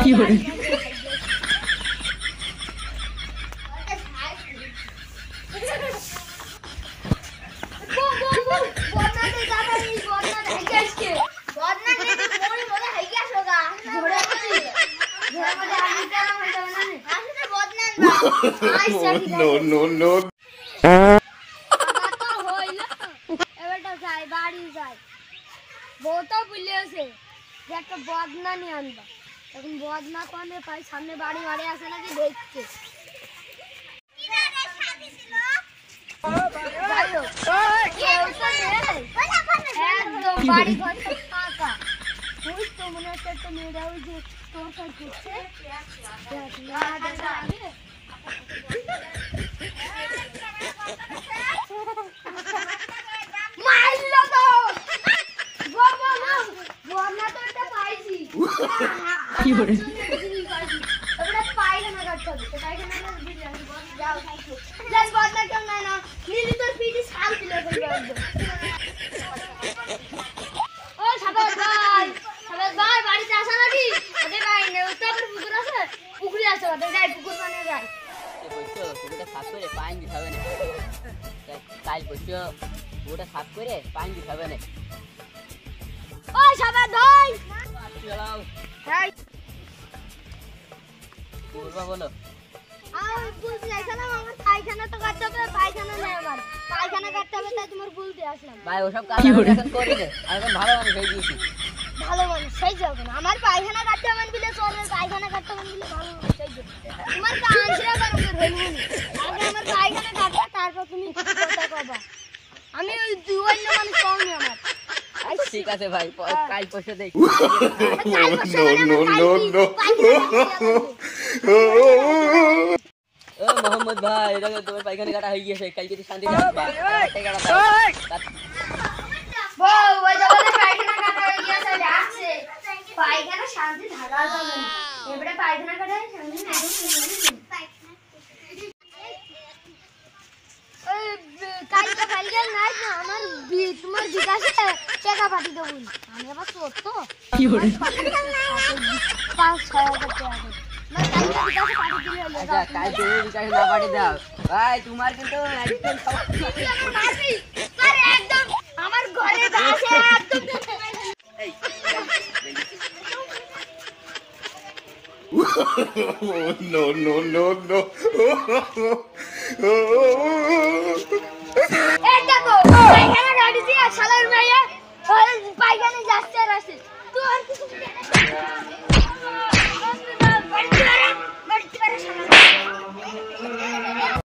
কি করে no, no, no. বাড়ি যাই বউটা বলেছে যে একটা বদনা নিয়ে আনবা এখন বদনা কোনে পাই সামনে বাড়ি বাড়ি আসে নাকি দেখছে একদম বাড়ি ঘর ফাঁকা ওই তো মনে হচ্ছে একটা মেয়েরা ওই যে তোর করছে কি করে পায়খানা কাটতে হবে পায়খানা যাও যাস বদনা কেউ নাই না নীলি তোর পিঠে ছাল তুলে ফেলবে একদম ও সাবাস ভাই বাড়িতে আসা নাকি ওদের ভাই নেই তো পুকুর আছে পুকুরে আছে ওদের যাই পুকুর বানিয়ে যায় বলছো পুকুরটা সাফ করে পানি দিতে হবে না কাল বলছো পুকুরটা সাফ করে পানি দিতে হবে না ও সাবাস ভাই চলাও ভাই বলবা বলো আর বুঝতে চাইছিলাম আমার পায়খানা তো কাটতে হবে পায়খানা নেই আমার পায়খানা কাটতে হবে তাই তোমার বলতে আসলাম ভাই ওসব কাজ আমি এখন করি না আমি এখন ভালো মানুষ হয়ে গিয়েছি ভালো মানুষ সেই যাবে না আমার পায়খানা কাটতে হবে বলে চলে পায়খানা কাটতে হবে বলে ভালো মানুষ সেই যাবে তোমার কাঞ্চিরা করবে ধরবো আগে আমার পায়খানা কাটবে তারপর তুমি কথা কবা আমি ওই দুই মানুষ পাওনি আমার ঠিক আছে ভাই কাল পয়সা দেই No, no, no, no. ও মোহাম্মদ ভাই দেখো তোমার পায়খানা কাটা হয়ে গিয়েছে কালকে তুই শান্তি থাকবা টাকাটা দাও বউ ওই জায়গায় পায়খানা কাটা হয়ে গিয়েছে আসছে পায়খানা শান্তি থাকা যাবে না এবারে পায়খানা কাটা শান্তি নাই কালকে নাই না আমার তোমার বিকাশে টাকা পাঠিয়ে দেবো আমি আবার চোর তো কি করে 5-6 টাকা আচ্ছা কাল তুমি বিকাশ না পাঠিয়ে দাও ভাই তোমার কিন্তু একদম একদম আমার ঘরে আছে একদম No, no, no, no.